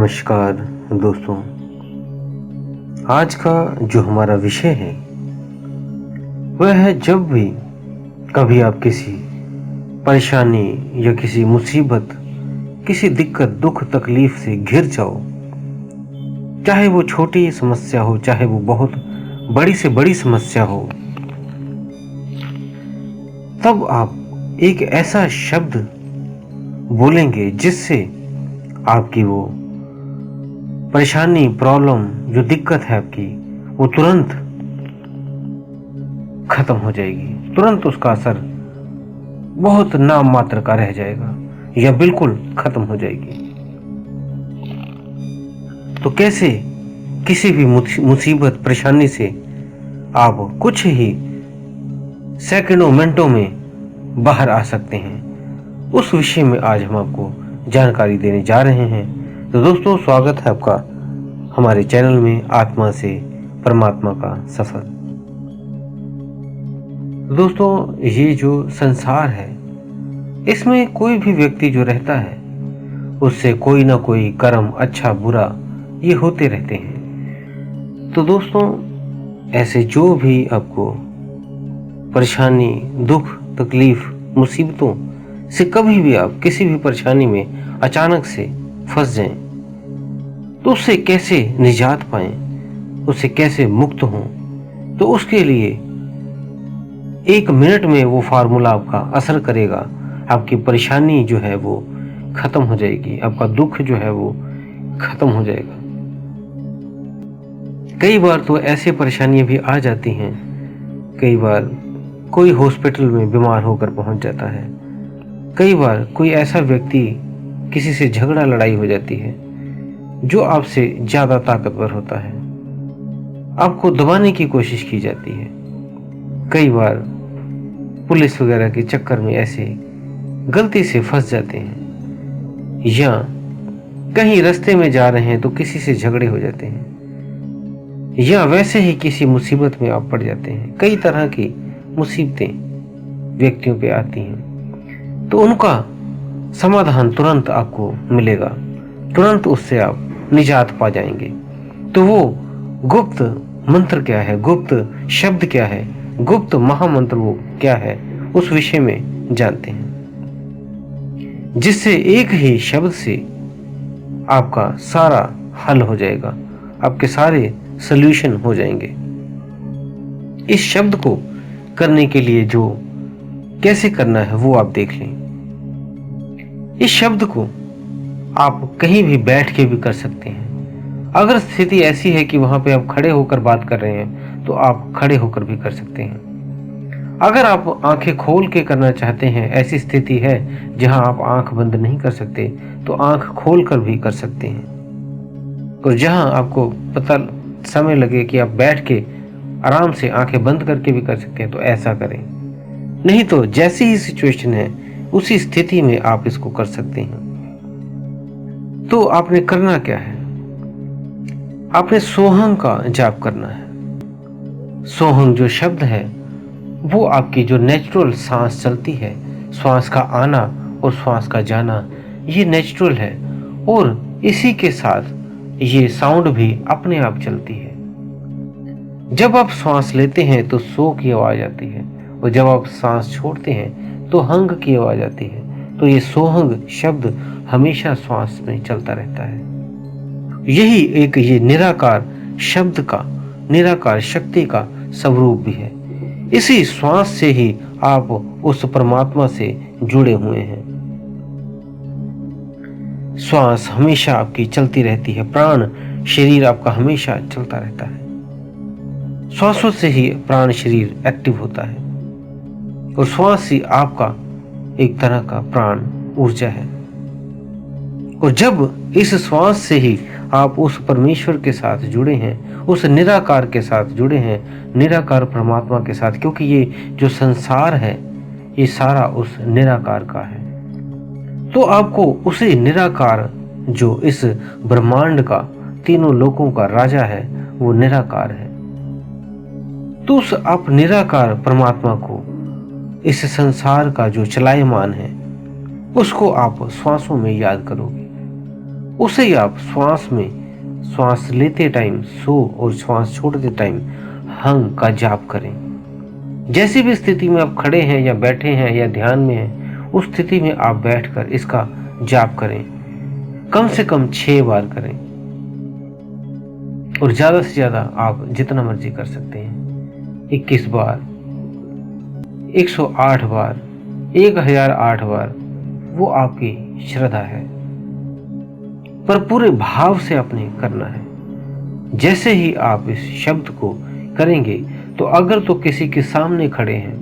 नमस्कार दोस्तों। आज का जो हमारा विषय है वह है जब भी कभी आप किसी परेशानी या किसी मुसीबत, किसी दिक्कत, दुख, तकलीफ से घिर जाओ, चाहे वो छोटी समस्या हो, चाहे वो बहुत बड़ी से बड़ी समस्या हो, तब आप एक ऐसा शब्द बोलेंगे जिससे आपकी वो परेशानी, प्रॉब्लम, जो दिक्कत है आपकी, वो तुरंत खत्म हो जाएगी। तुरंत उसका असर बहुत नाम मात्र का रह जाएगा या बिल्कुल खत्म हो जाएगी। तो कैसे किसी भी मुसीबत, परेशानी से आप कुछ ही सेकंडों, मिनटों में बाहर आ सकते हैं, उस विषय में आज हम आपको जानकारी देने जा रहे हैं। तो दोस्तों, स्वागत है आपका हमारे चैनल में आत्मा से परमात्मा का सफर। दोस्तों, ये जो संसार है, इसमें कोई भी व्यक्ति जो रहता है उससे कोई ना कोई कर्म, अच्छा बुरा, ये होते रहते हैं। तो दोस्तों, ऐसे जो भी आपको परेशानी, दुख, तकलीफ, मुसीबतों से कभी भी आप किसी भी परेशानी में अचानक से फंस जाएं, तो उससे कैसे निजात पाएं, उससे कैसे मुक्त हों, तो उसके लिए 1 मिनट में वो फार्मूला आपका असर करेगा। आपकी परेशानी जो है वो खत्म हो जाएगी, आपका दुख जो है वो खत्म हो जाएगा। कई बार तो ऐसे परेशानियां भी आ जाती हैं, कई बार कोई हॉस्पिटल में बीमार होकर पहुंच जाता है, कई बार कोई ऐसा व्यक्ति, किसी से झगड़ा लड़ाई हो जाती है जो आपसे ज्यादा ताकतवर होता है, आपको दबाने की कोशिश की जाती है। कई बार पुलिस वगैरह के चक्कर में ऐसे गलती से फंस जाते हैं, या कहीं रास्ते में जा रहे हैं तो किसी से झगड़े हो जाते हैं, या वैसे ही किसी मुसीबत में आप पड़ जाते हैं। कई तरह की मुसीबतें व्यक्तियों पे आती हैं, तो उनका समाधान तुरंत आपको मिलेगा, तुरंत उससे आप निजात पा जाएंगे। तो वो गुप्त मंत्र क्या है, गुप्त शब्द क्या है, गुप्त महामंत्र वो क्या है, उस विषय में जानते हैं, जिससे एक ही शब्द से आपका सारा हल हो जाएगा, आपके सारे सॉल्यूशन हो जाएंगे। इस शब्द को करने के लिए जो कैसे करना है वो आप देख लें। इस शब्द को आप कहीं भी बैठ के भी कर सकते हैं। अगर स्थिति ऐसी है कि वहां पे आप खड़े होकर बात कर रहे हैं तो आप खड़े होकर भी कर सकते हैं। अगर आप आंखें खोल के करना चाहते हैं, ऐसी स्थिति है जहां आप आंख बंद नहीं कर सकते, तो आंख खोल कर भी कर सकते हैं। और जहां आपको पता समय लगे कि आप बैठ के आराम से आंखें बंद करके भी कर सकते हैं, तो ऐसा करें। नहीं तो जैसी ही सिचुएशन है उसी स्थिति में आप इसको कर सकते हैं। तो आपने करना क्या है, आपने सोहंग का जाप करना है। सोहंग जो शब्द है वो आपकी जो नेचुरल सांस चलती है, श्वास का आना और श्वास का जाना, ये नेचुरल है, और इसी के साथ ये साउंड भी अपने आप चलती है। जब आप श्वास लेते हैं तो सो की आवाज आती है, और जब आप सांस छोड़ते हैं तो हंग की आवाज आती है। तो ये सोहंग शब्द हमेशा श्वास में चलता रहता है। यही एक ये निराकार शब्द का, निराकार शक्ति का स्वरूप भी है। इसी श्वास से ही आप उस परमात्मा से जुड़े हुए हैं। श्वास हमेशा आपकी चलती रहती है, प्राण शरीर आपका हमेशा चलता रहता है। श्वासों से ही प्राण शरीर एक्टिव होता है, और श्वास ही आपका एक तरह का प्राण ऊर्जा है। और जब इस श्वास से ही आप उस परमेश्वर के साथ जुड़े हैं, उस निराकार के साथ जुड़े हैं, निराकार परमात्मा के साथ, क्योंकि ये जो संसार है ये सारा उस निराकार का है, तो आपको उसे निराकार, जो इस ब्रह्मांड का, तीनों लोकों का राजा है, वो निराकार है। तो उस आप निराकार परमात्मा को, इस संसार का जो चलायमान है, उसको आप श्वासों में याद करोगे। उसे ही आप श्वास लेते टाइम सो और श्वास छोड़ते टाइम हंग का जाप करें। जैसी भी स्थिति में आप खड़े हैं या बैठे हैं या ध्यान में हैं, उस स्थिति में आप बैठकर इसका जाप करें। कम से कम 6 बार करें और ज्यादा से ज्यादा आप जितना मर्जी कर सकते हैं। 21 बार, 108 बार, 1008 बार, वो आपकी श्रद्धा है, पर पूरे भाव से आपने करना है। जैसे ही आप इस शब्द को करेंगे तो अगर तो किसी के सामने खड़े हैं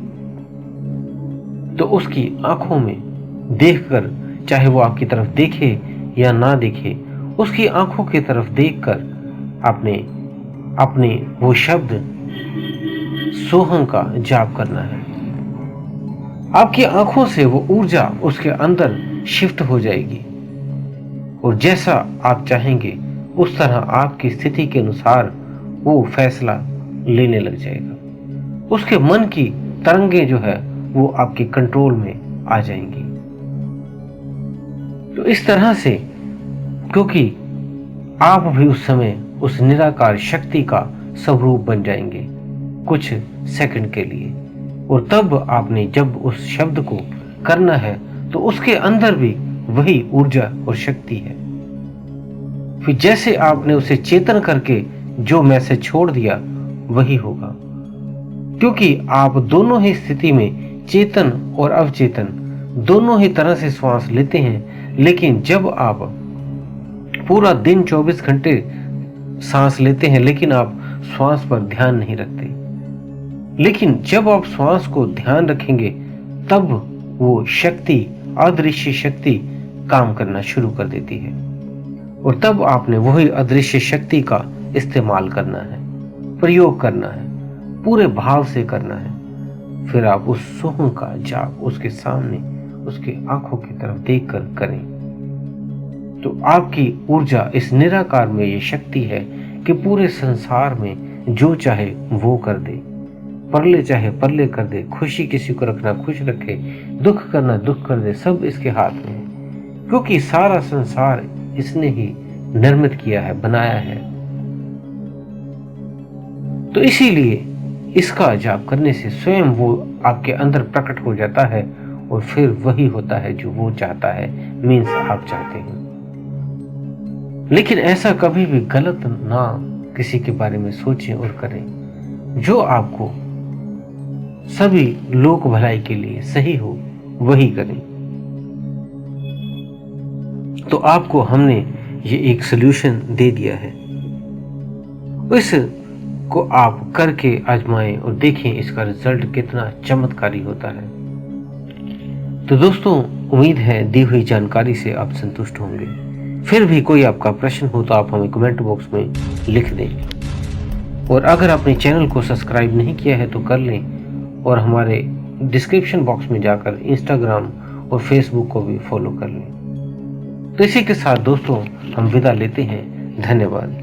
तो उसकी आंखों में देखकर, चाहे वो आपकी तरफ देखे या ना देखे, उसकी आंखों की तरफ देखकर अपने वो शब्द सोहं का जाप करना है। आपकी आंखों से वो ऊर्जा उसके अंदर शिफ्ट हो जाएगी और जैसा आप चाहेंगे उस तरह आपकी स्थिति के अनुसार वो फैसला लेने लग जाएगा। उसके मन की तरंगे जो है वो आपके कंट्रोल में आ जाएंगी। तो इस तरह से, क्योंकि आप भी उस समय उस निराकार शक्ति का स्वरूप बन जाएंगे कुछ सेकंड के लिए, और तब आपने जब उस शब्द को करना है तो उसके अंदर भी वही ऊर्जा और शक्ति है। फिर जैसे आपने उसे चेतन करके जो मैसेज छोड़ दिया वही होगा, क्योंकि आप दोनों ही स्थिति में चेतन और अवचेतन दोनों ही तरह से श्वास लेते हैं। लेकिन जब आप पूरा दिन 24 घंटे सांस लेते हैं लेकिन आप श्वास पर ध्यान नहीं रखते, लेकिन जब आप श्वास को ध्यान रखेंगे तब वो शक्ति, अदृश्य शक्ति काम करना शुरू कर देती है और तब आपने वही अदृश्य शक्ति का इस्तेमाल करना है, प्रयोग करना है, पूरे भाव से करना है। फिर आप उस सोहं का जाप उसके सामने, उसके आंखों की तरफ देखकर करें तो आपकी ऊर्जा इस निराकार में ये शक्ति है कि पूरे संसार में जो चाहे वो कर दे, परले चाहे परले कर दे, खुशी किसी को रखना खुश रखे, दुख करना दुख कर दे, सब इसके हाथ में है, क्योंकि सारा संसार इसने ही निर्मित किया है, बनाया है। तो इसीलिए इसका जाप करने से स्वयं वो आपके अंदर प्रकट हो जाता है और फिर वही होता है जो वो चाहता है, मीन्स आप चाहते हैं। लेकिन ऐसा कभी भी गलत ना किसी के बारे में सोचें और करें। जो आपको सभी लोक भलाई के लिए सही हो वही करें। तो आपको हमने ये एक सॉल्यूशन दे दिया है, इस को आप करके आजमाएं और देखें इसका रिजल्ट कितना चमत्कारी होता है। तो दोस्तों, उम्मीद है दी हुई जानकारी से आप संतुष्ट होंगे। फिर भी कोई आपका प्रश्न हो तो आप हमें कमेंट बॉक्स में लिख दें और अगर आपने चैनल को सब्सक्राइब नहीं किया है तो कर लें और हमारे डिस्क्रिप्शन बॉक्स में जाकर इंस्टाग्राम और फेसबुक को भी फॉलो कर लें। तो इसी के साथ दोस्तों हम विदा लेते हैं। धन्यवाद।